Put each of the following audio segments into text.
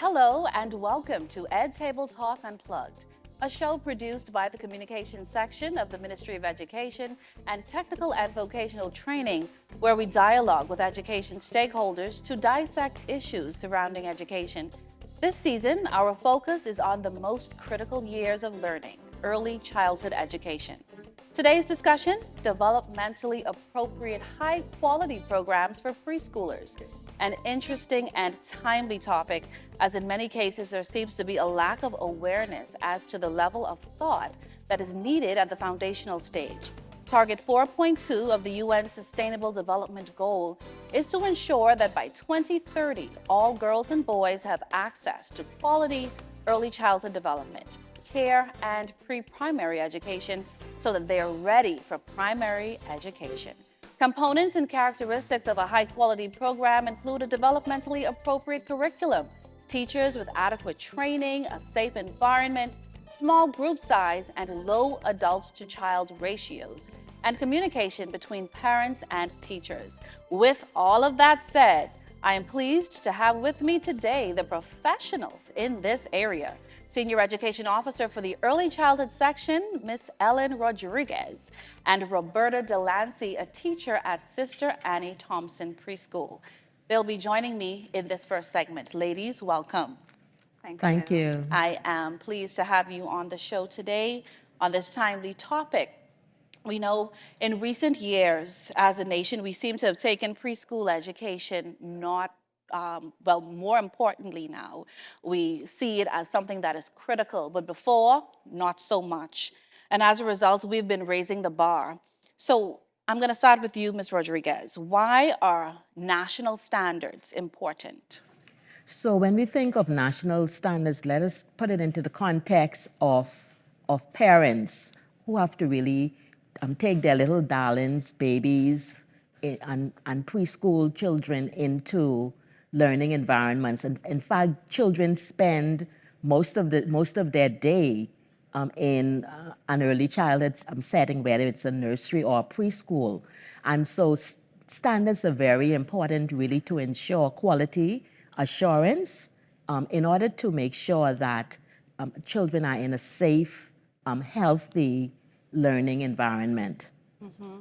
Hello and welcome to Ed Table Talk Unplugged, a show produced by the Communications section of the Ministry of Education and Technical and Vocational Training, where we dialogue with education stakeholders to dissect issues surrounding education. This season, our focus is on the most critical years of learning, early childhood education. Today's discussion, developmentally appropriate high-quality programs for preschoolers. An interesting and timely topic, as in many cases there seems to be a lack of awareness as to the level of thought that is needed at the foundational stage. Target 4.2 of the UN Sustainable Development Goal is to ensure that by 2030, all girls and boys have access to quality early childhood development, care, and pre-primary education so that they are ready for primary education. Components and characteristics of a high-quality program include a developmentally appropriate curriculum, teachers with adequate training, a safe environment, small group size, and low adult-to-child ratios, and communication between parents and teachers. With all of that said, I am pleased to have with me today the professionals in this area. Senior Education Officer for the Early Childhood Section, Ms. Ellen Rodriguez, and Roberta Delancey, a teacher at Sister Annie Thompson Preschool. They'll be joining me in this first segment. Ladies, welcome. Thank you. I am pleased to have you on the show today on this timely topic. We know in recent years, as a nation, we seem to have taken preschool education more importantly now, we see it as something that is critical, but before, not so much. And as a result, we've been raising the bar. So I'm going to start with you, Ms. Rodriguez. Why are national standards important? So when we think of national standards, let us put it into the context of parents who have to really take their little darlings, babies, and preschool children into learning environments. And in fact, children spend most of their day in an early childhood setting, whether it's a nursery or a preschool. And so standards are very important really to ensure quality assurance in order to make sure that children are in a safe, healthy learning environment. Mm-hmm.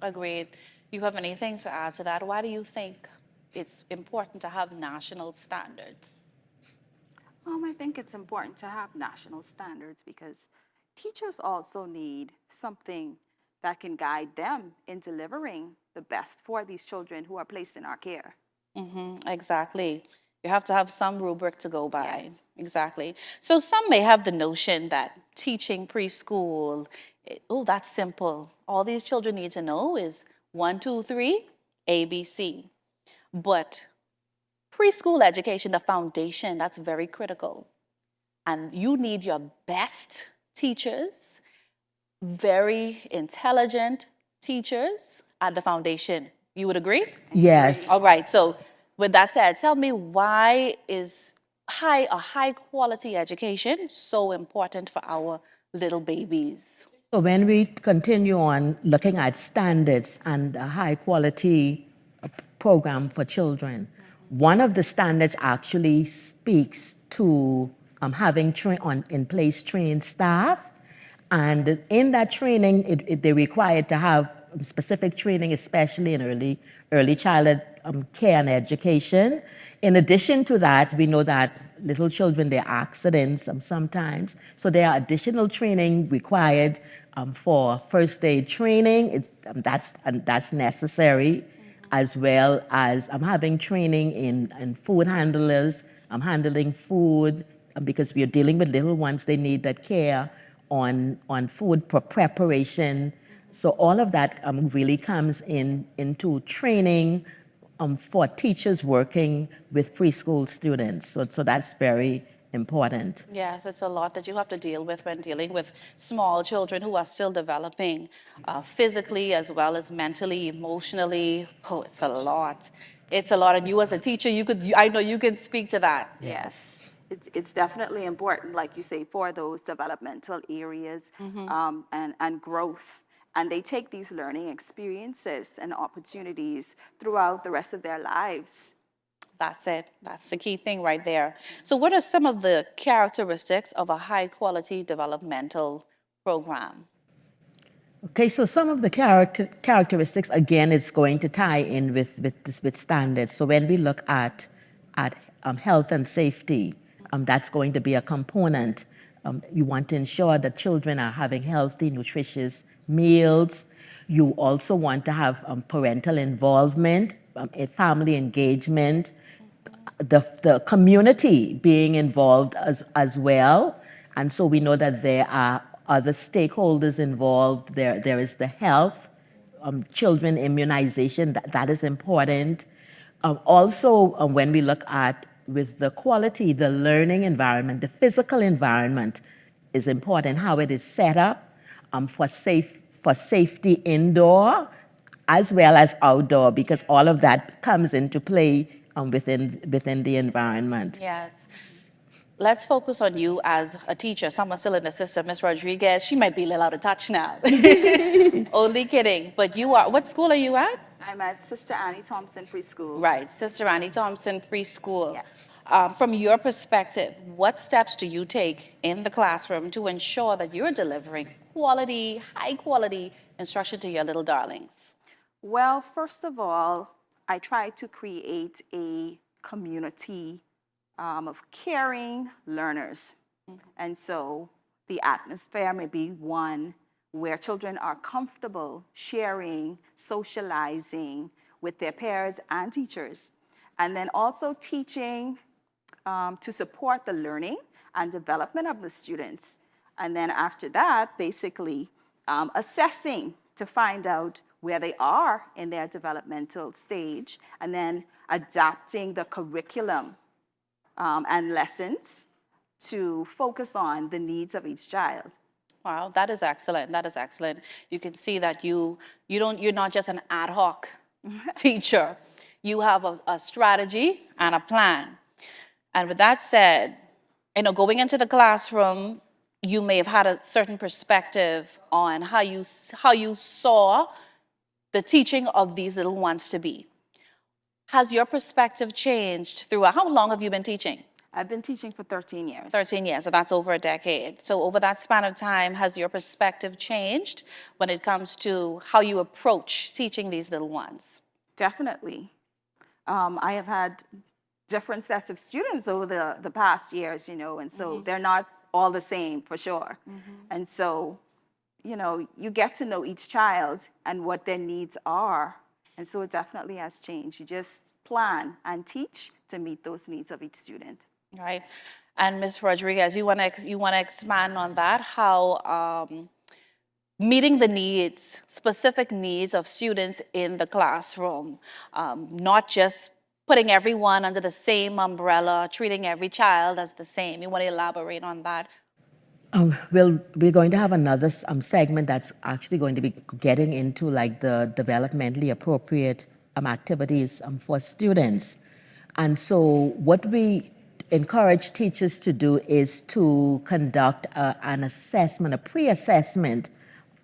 Agreed. You have anything to add to that? Why do you think it's important to have national standards? I think it's important to have national standards because teachers also need something that can guide them in delivering the best for these children who are placed in our care. Mm-hmm. Exactly. You have to have some rubric to go by. Yes. Exactly. So some may have the notion that teaching preschool, that's simple. All these children need to know is 1, 2, 3, ABC. But preschool education, the foundation, that's very critical. And you need your best teachers, very intelligent teachers at the foundation. You would agree? Yes. All right. So with that said, tell me, why is a high quality education so important for our little babies? So when we continue on looking at standards and a high quality program for children, one of the standards actually speaks to having in place trained staff. And in that training, they're required to have specific training, especially in early childhood care and education. In addition to that, we know that little children, there are accidents sometimes. So there are additional training required for first aid training. That's necessary, as well as having training in food handlers, handling food, because we are dealing with little ones, they need that care on food preparation. So all of that really comes into training for teachers working with preschool students. So that's very important. Yes, it's a lot that you have to deal with when dealing with small children who are still developing physically as well as mentally, emotionally. Oh, it's a lot. It's a lot. And you as a teacher, I know you can speak to that. Yes. It's definitely important, like you say, for those developmental areas and growth. And they take these learning experiences and opportunities throughout the rest of their lives. That's it. That's the key thing right there. So what are some of the characteristics of a high-quality developmental program? Okay, so some of the characteristics, again, it's going to tie in with standards. So when we look at health and safety, that's going to be a component. You want to ensure that children are having healthy, nutritious meals. You also want to have parental involvement, family engagement, the community being involved as well. And so we know that there are other stakeholders involved. There is the health, children immunization, that is important. Also, when we look at with the quality, the learning environment, the physical environment is important, how it is set up for safety indoor as well as outdoor, because all of that comes into play within the environment. Yes. Let's focus on you as a teacher. Someone still in the system, Ms. Rodriguez. She might be a little out of touch now. Only kidding. But you are, what school are you at? I'm at Sister Annie Thompson Preschool. Right, Sister Annie Thompson Preschool. Yes. From your perspective, what steps do you take in the classroom to ensure that you're delivering quality, high quality instruction to your little darlings? Well, first of all, I try to create a community of caring learners. And so the atmosphere may be one where children are comfortable sharing, socializing with their peers and teachers. And then also teaching to support the learning and development of the students. And then after that, basically assessing to find out where they are in their developmental stage, and then adapting the curriculum and lessons to focus on the needs of each child. Wow, that is excellent. That is excellent. You can see that you're not just an ad hoc teacher. You have a strategy and a plan. And with that said, going into the classroom, you may have had a certain perspective on how you saw the teaching of these little ones to be. Has your perspective changed throughout? How long have you been teaching? I've been teaching for 13 years. 13 years, so that's over a decade. So over that span of time, has your perspective changed when it comes to how you approach teaching these little ones? Definitely. I have had different sets of students over the past years, and so they're not all the same for sure. And so, you get to know each child and what their needs are. And so it definitely has changed. You just plan and teach to meet those needs of each student. Right. And Ms. Rodriguez, you want to expand on that? How meeting the needs, specific needs of students in the classroom, not just putting everyone under the same umbrella, treating every child as the same. You want to elaborate on that? We're going to have another segment that's actually going to be getting into like the developmentally appropriate activities for students. And so what we encourage teachers to do is to conduct an assessment, a pre-assessment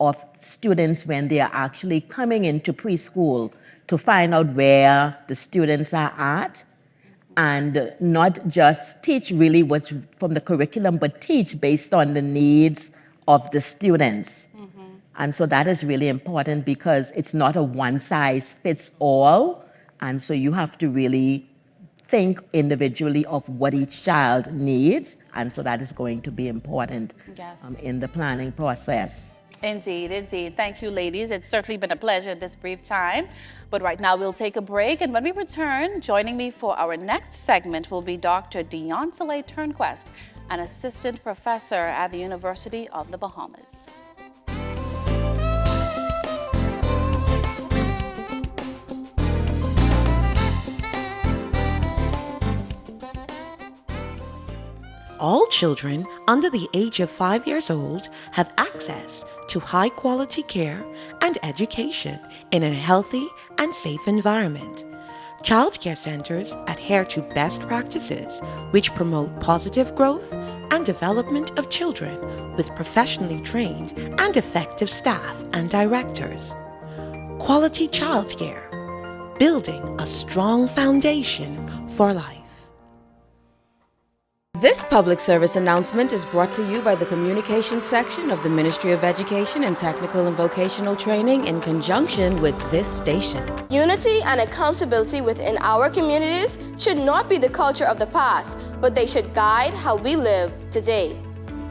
of students when they are actually coming into preschool to find out where the students are at, and not just teach really what's from the curriculum, but teach based on the needs of the students. And so that is really important because it's not a one-size-fits-all. And so you have to really think individually of what each child needs. And so that is going to be important in the planning process. Indeed, indeed. Thank you, ladies. It's certainly been a pleasure in this brief time. But right now we'll take a break. And when we return, joining me for our next segment will be Dr. Deontay Turnquest, an assistant professor at the University of the Bahamas. All children under the age of 5 years old have access to high-quality care and education in a healthy and safe environment. Child care centers adhere to best practices which promote positive growth and development of children with professionally trained and effective staff and directors. Quality child care. building a strong foundation for life. This public service announcement is brought to you by the Communications section of the Ministry of Education and Technical and Vocational Training in conjunction with this station. Unity and accountability within our communities should not be the culture of the past, but they should guide how we live today.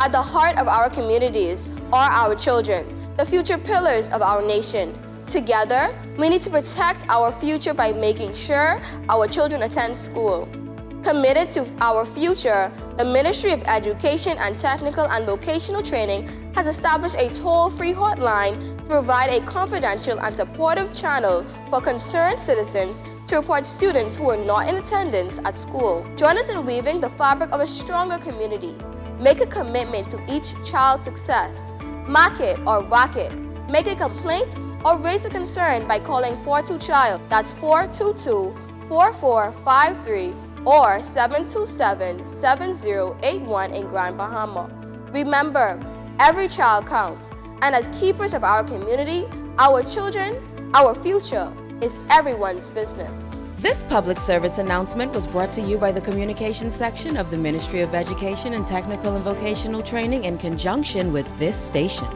At the heart of our communities are our children, the future pillars of our nation. Together, we need to protect our future by making sure our children attend school. Committed to our future, the Ministry of Education and Technical and Vocational Training has established a toll-free hotline to provide a confidential and supportive channel for concerned citizens to report students who are not in attendance at school. Join us in weaving the fabric of a stronger community. Make a commitment to each child's success. Mark it or rock it. Make a complaint or raise a concern by calling 42-CHILD. That's 422-4453 or 727-7081 in Grand Bahama. Remember, every child counts, and as keepers of our community, our children, our future is everyone's business. This public service announcement was brought to you by the Communications section of the Ministry of Education and Technical and Vocational Training in conjunction with this station.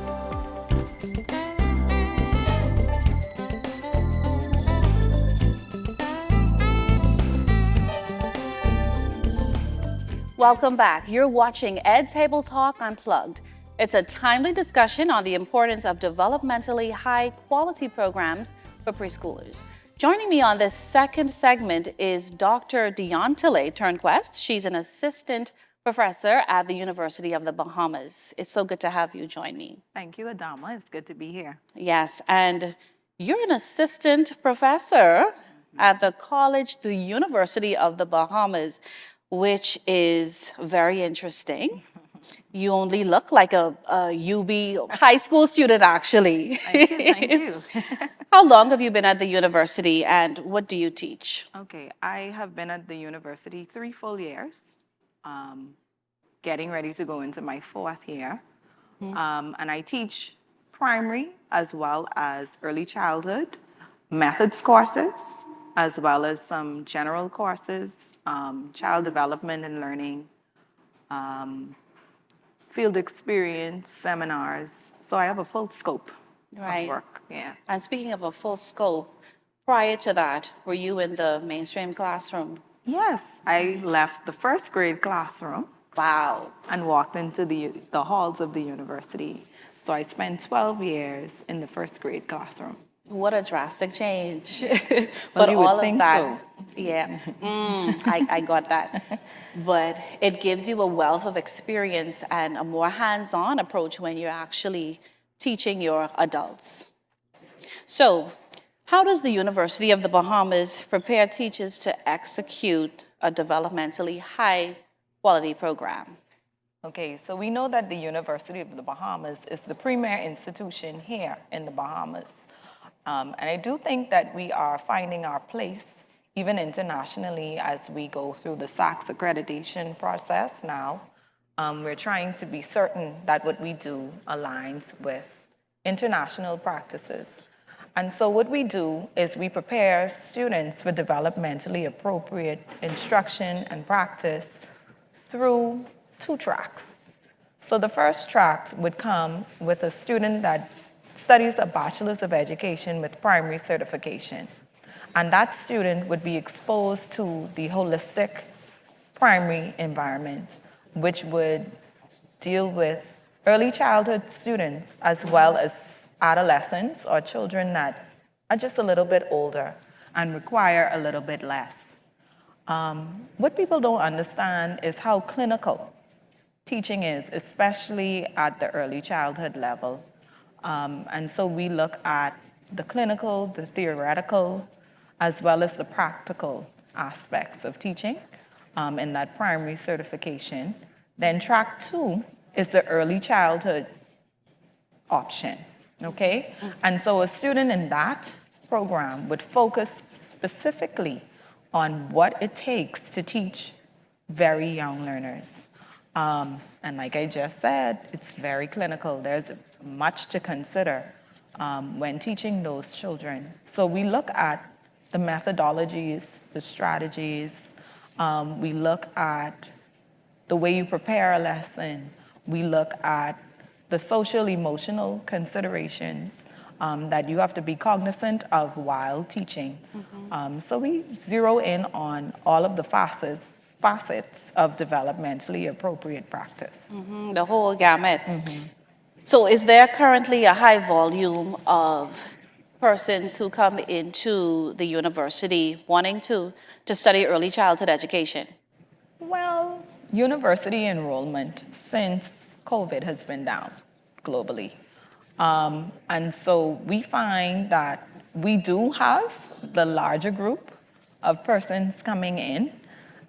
Welcome back. You're watching Ed Table Talk Unplugged. It's a timely discussion on the importance of developmentally high-quality programs for preschoolers. Joining me on this second segment is Dr. Developmentally Turnquest. She's an assistant professor at the University of the Bahamas. It's so good to have you join me. Thank you, Adama. It's good to be here. Yes, and you're an assistant professor at the University of the Bahamas, which is very interesting. You only look like a UB high school student, actually. Thank you. How long have you been at the university, and what do you teach? Okay, I have been at the university 3 full years, getting ready to go into my 4th year. And I teach primary as well as early childhood, methods courses, as well as some general courses, child development and learning, field experience, seminars. So I have a full scope of work. Yeah. And speaking of a full scope, prior to that, were you in the mainstream classroom? Yes, I left the 1st grade classroom. Wow. And walked into the halls of the university. So I spent 12 years in the 1st grade classroom. What a drastic change. But you would think so. Yeah, I got that. But it gives you a wealth of experience and a more hands-on approach when you're actually teaching your adults. So, how does the University of the Bahamas prepare teachers to execute a developmentally high-quality program? Okay, so we know that the University of the Bahamas is the premier institution here in the Bahamas. And I do think that we are finding our place, even internationally, as we go through the SACS accreditation process now. We're trying to be certain that what we do aligns with international practices. And so what we do is we prepare students for developmentally appropriate instruction and practice through 2 tracks. So the first track would come with a student that studies a Bachelor's of Education with primary certification. And that student would be exposed to the holistic primary environment, which would deal with early childhood students as well as adolescents or children that are just a little bit older and require a little bit less. What people don't understand is how clinical teaching is, especially at the early childhood level. And so we look at the clinical, the theoretical, as well as the practical aspects of teaching in that primary certification. Then track 2 is the early childhood option, okay? And so a student in that program would focus specifically on what it takes to teach very young learners. And like I just said, it's very clinical. There's much to consider when teaching those children. So we look at the the methodologies, the strategies. We look at the way you prepare a lesson. We look at the social emotional considerations that you have to be cognizant of while teaching. So we zero in on all of the facets of developmentally appropriate practice. The whole gamut. So is there currently a high volume of persons who come into the university wanting to study early childhood education? Well, university enrollment since COVID has been down globally. And so we find that we do have the larger group of persons coming in,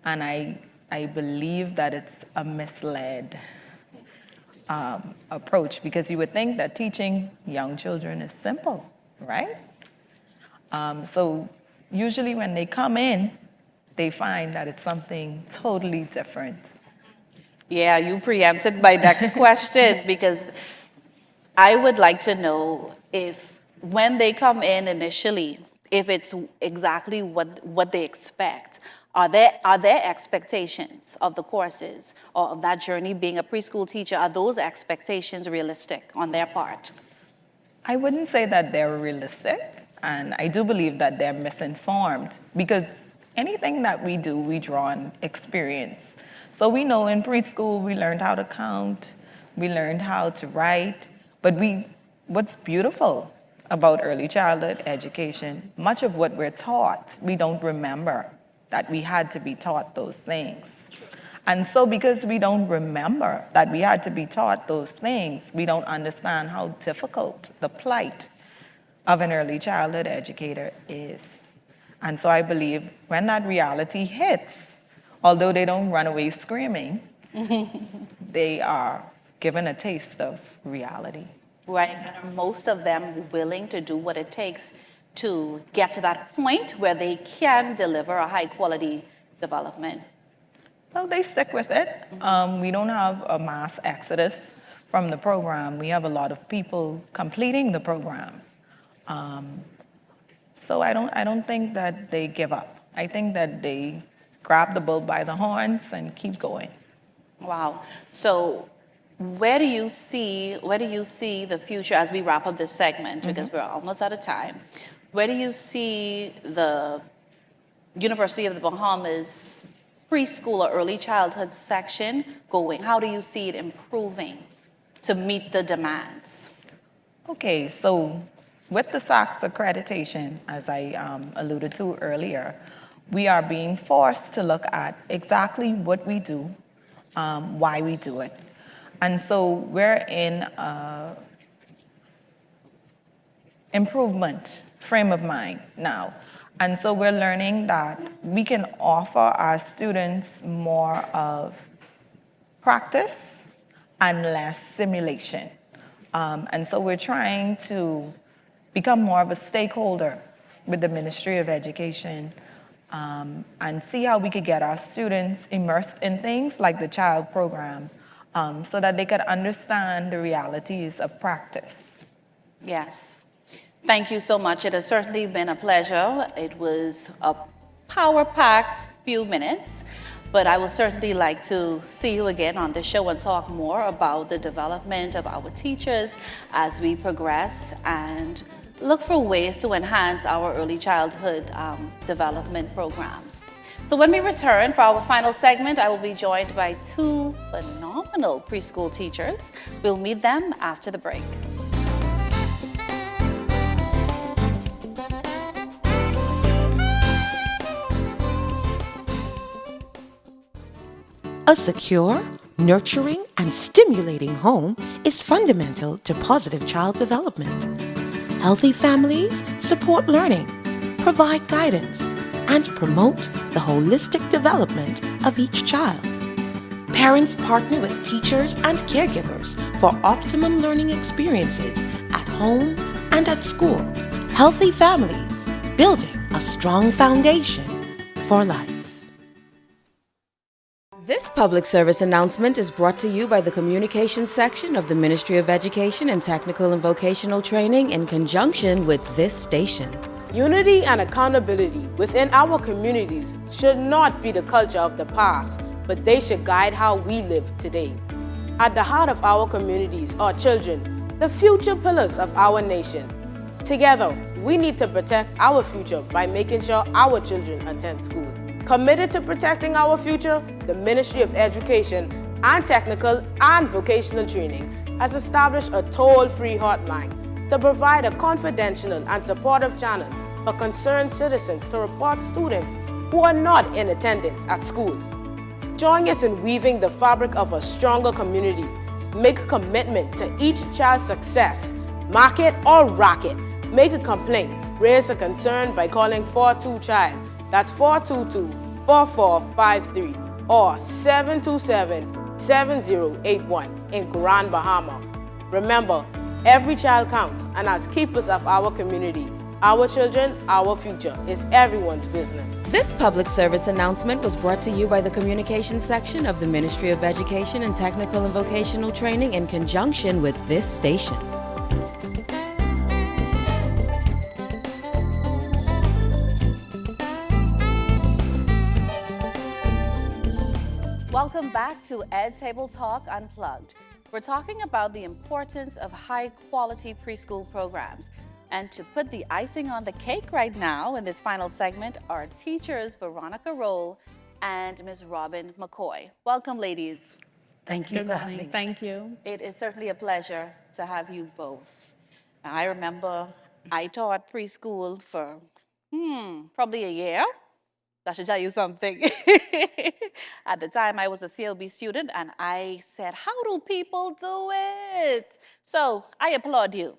and I believe that it's a misled approach, because you would think that teaching young children is simple, right? So usually when they come in, they find that it's something totally different. Yeah, you preempted my next question, because I would like to know if when they come in initially, if it's exactly what they expect. Are there expectations of the courses or of that journey being a preschool teacher? Are those expectations realistic on their part? I wouldn't say that they're realistic, and I do believe that they're misinformed, because anything that we do, we draw on experience. So we know in preschool we learned how to count, we learned how to write, but what's beautiful about early childhood education, much of what we're taught, we don't remember that we had to be taught those things. And so because we don't remember that we had to be taught those things, we don't understand how difficult the plight of an early childhood educator is. And so I believe when that reality hits, although they don't run away screaming, they are given a taste of reality. Right, and are most of them willing to do what it takes to get to that point where they can deliver a high quality development? Well, they stick with it. We don't have a mass exodus from the program. We have a lot of people completing the program. So I don't think that they give up. I think that they grab the bull by the horns and keep going. Wow. So where do you see the future as we wrap up this segment, because we're almost out of time? Where do you see the University of the Bahamas preschool or early childhood section going? How do you see it improving to meet the demands? Okay, so with the SACS accreditation, as I alluded to earlier, we are being forced to look at exactly what we do, why we do it. And so we're in an improvement frame of mind now. And so we're learning that we can offer our students more of practice and less simulation. And so we're trying to become more of a stakeholder with the Ministry of Education, and see how we could get our students immersed in things like the child program, so that they could understand the realities of practice. Yes. Thank you so much. It has certainly been a pleasure. It was a power-packed few minutes, but I would certainly like to see you again on the show and talk more about the development of our teachers as we progress and look for ways to enhance our early childhood development programs. So when we return for our final segment, I will be joined by two phenomenal preschool teachers. We'll meet them after the break. A secure, nurturing, and stimulating home is fundamental to positive child development. Healthy families support learning, provide guidance, and promote the holistic development of each child. Parents partner with teachers and caregivers for optimum learning experiences at home and at school. Healthy families, building a strong foundation for life. This public service announcement is brought to you by the Communications section of the Ministry of Education and Technical and Vocational Training in conjunction with this station. Unity and accountability within our communities should not be the culture of the past, but they should guide how we live today. At the heart of our communities are children, the future pillars of our nation. Together, we need to protect our future by making sure our children attend school. Committed to protecting our future, the Ministry of Education and Technical and Vocational Training has established a toll-free hotline to provide a confidential and supportive channel for concerned citizens to report students who are not in attendance at school. Join us in weaving the fabric of a stronger community. Make a commitment to each child's success. Mark it or rock it. Make a complaint. Raise a concern by calling 42-CHILD. That's 422-4453 or 727-7081 in Grand Bahama. Remember, every child counts, and as keepers of our community, our children, our future is everyone's business. This public service announcement was brought to you by the Communications section of the Ministry of Education and Technical and Vocational Training in conjunction with this station. Welcome back to Ed Table Talk Unplugged. We're talking about the importance of high-quality preschool programs. And to put the icing on the cake right now in this final segment are teachers Veronica Roll and Ms. Robin McCoy. Welcome, ladies. Thank you for having me. Thank you. It is certainly a pleasure to have you both. Now, I remember I taught preschool for probably a year. That should tell you something. At the time, I was a CLB student, and I said, how do people do it? So I applaud you.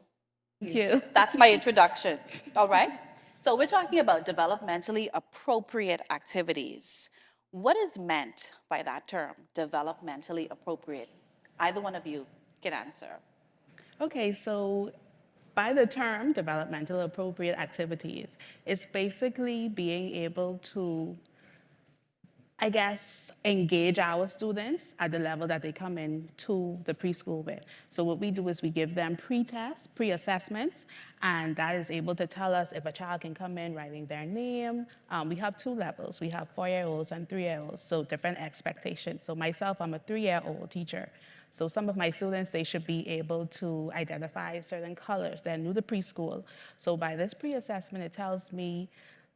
Thank you. That's my introduction, all right? So we're talking about developmentally appropriate activities. What is meant by that term, developmentally appropriate? Either one of you can answer. Okay, so by the term developmental appropriate activities, it's basically being able to, I guess, engage our students at the level that they come in to the preschool with. So what we do is we give them pre-tests, pre-assessments, and that is able to tell us if a child can come in writing their name. We have two levels. We have 4-year-olds and 3-year-olds, so different expectations. So myself, I'm a 3-year-old teacher. So some of my students, they should be able to identify certain colors. They're new to preschool. So by this pre-assessment, it tells me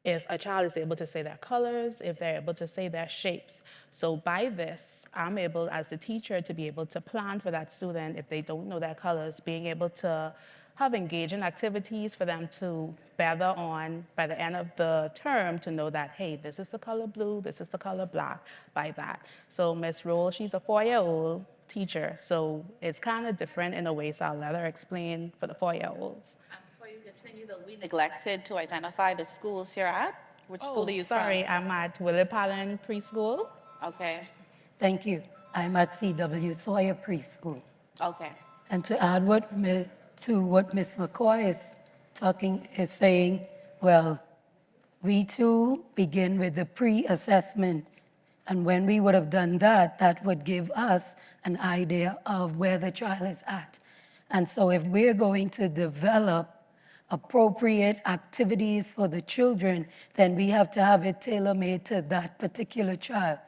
if a child is able to say their colors, if they're able to say their shapes. So by this, I'm able, as the teacher, to be able to plan for that student if they don't know their colors, being able to have engaging activities for them to better on, by the end of the term, to know that, hey, this is the color blue, this is the color black, by that. So Ms. Roll, she's a 4-year-old teacher, so it's kind of different in a way, so I'll let her explain for the 4-year-olds. Before you continue, though, we neglected to identify the schools you're at. Which school are you sorry, I'm at Willard Palin Preschool. Okay. Thank you. I'm at C.W. Sawyer Preschool. Okay. And to add to what Ms. McCoy is saying, well, we too begin with the pre-assessment. And when we would have done that, that would give us an idea of where the child is at. And so if we're going to develop appropriate activities for the children, then we have to have it tailor-made to that particular child.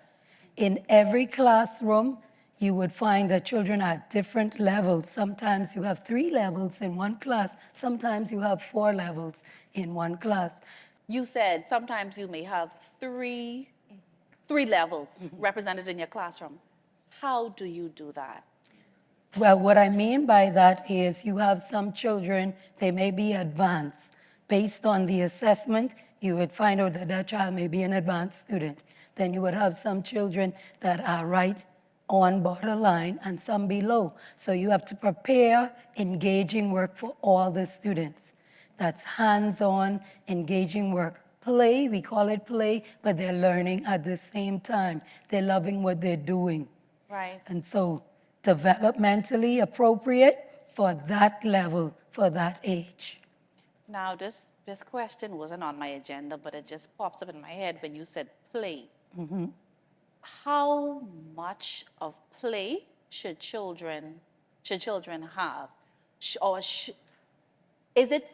In every classroom, you would find that children are at different levels. Sometimes you have 3 levels in one class. Sometimes you have 4 levels in one class. You said sometimes you may have three levels represented in your classroom. How do you do that? Well, what I mean by that is you have some children, they may be advanced. Based on the assessment, you would find out that that child may be an advanced student. Then you would have some children that are right on borderline and some below. So you have to prepare engaging work for all the students. That's hands-on engaging work. Play, we call it play, but they're learning at the same time. They're loving what they're doing. Right. And so developmentally appropriate for that level, for that age. Now, this question wasn't on my agenda, but it just pops up in my head when you said play. Mm-hmm. How much of play should children have? Is it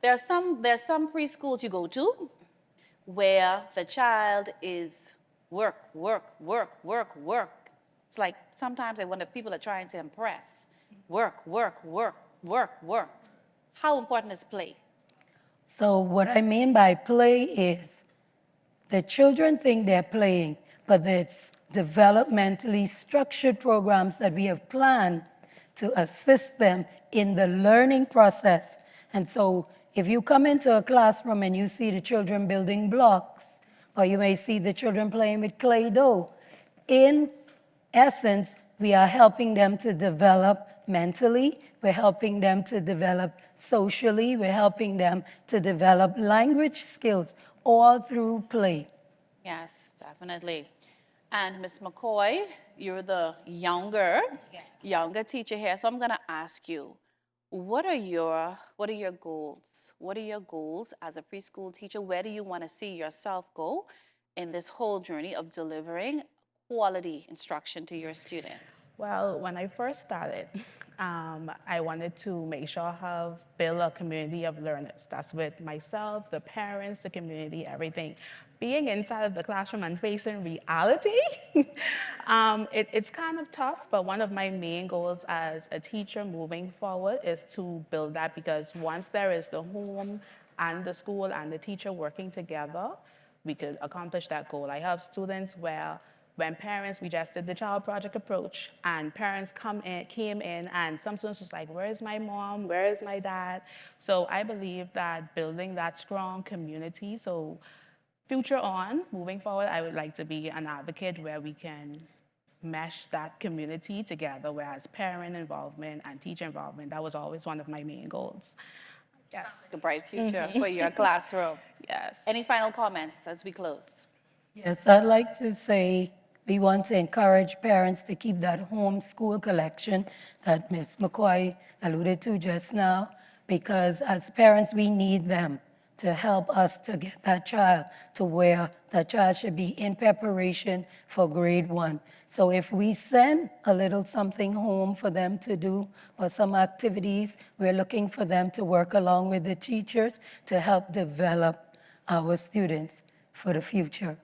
There's some preschools you go to where the child is work, work, work, work, work. It's like sometimes I wonder if people are trying to impress. Work, work, work, work, work. How important is play? So what I mean by play is the children think they're playing, but it's developmentally structured programs that we have planned to assist them in the learning process. And so if you come into a classroom and you see the children building blocks, or you may see the children playing with clay dough, in essence, we are helping them to develop mentally, we're helping them to develop socially, we're helping them to develop language skills, all through play. Yes, definitely. And Ms. McCoy, you're the younger teacher here, so I'm going to ask you, what are your goals? What are your goals as a preschool teacher? Where do you want to see yourself go in this whole journey of delivering quality instruction to your students? Well, when I first started, I wanted to make sure I have built a community of learners. That's with myself, the parents, the community, everything. Being inside of the classroom and facing reality, it's kind of tough, but one of my main goals as a teacher moving forward is to build that, because once there is the home and the school and the teacher working together, we could accomplish that goal. I have students where when parents, we just did the child project approach, and parents came in, and some students was like, where's my mom, where is my dad? So I believe that building that strong community, so future on, moving forward, I would like to be an advocate where we can mesh that community together, whereas parent involvement and teacher involvement, that was always one of my main goals. Yes. A bright future for your classroom. Yes. Any final comments as we close? Yes, I'd like to say we want to encourage parents to keep that home school collection that Ms. McCoy alluded to just now, because as parents, we need them to help us to get that child to where that child should be in preparation for grade 1. So if we send a little something home for them to do or some activities, we're looking for them to work along with the teachers to help develop our students for the future.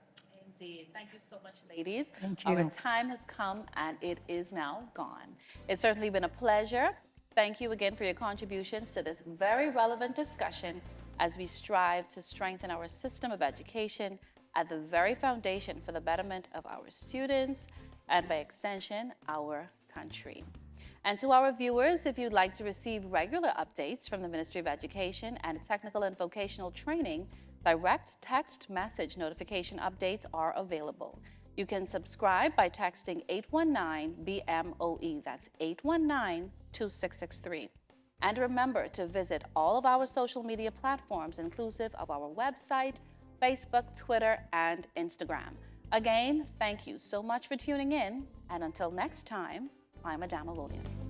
Indeed. Thank you so much, ladies. Thank you. Our time has come and it is now gone. It's certainly been a pleasure. Thank you again for your contributions to this very relevant discussion as we strive to strengthen our system of education at the very foundation for the betterment of our students and, by extension, our country. And to our viewers, if you'd like to receive regular updates from the Ministry of Education and Technical and Vocational Training, direct text message notification updates are available. You can subscribe by texting 819-BMOE. That's 819-2663. And remember to visit all of our social media platforms, inclusive of our website, Facebook, Twitter, and Instagram. Again, thank you so much for tuning in. And until next time, I'm Adama Williams.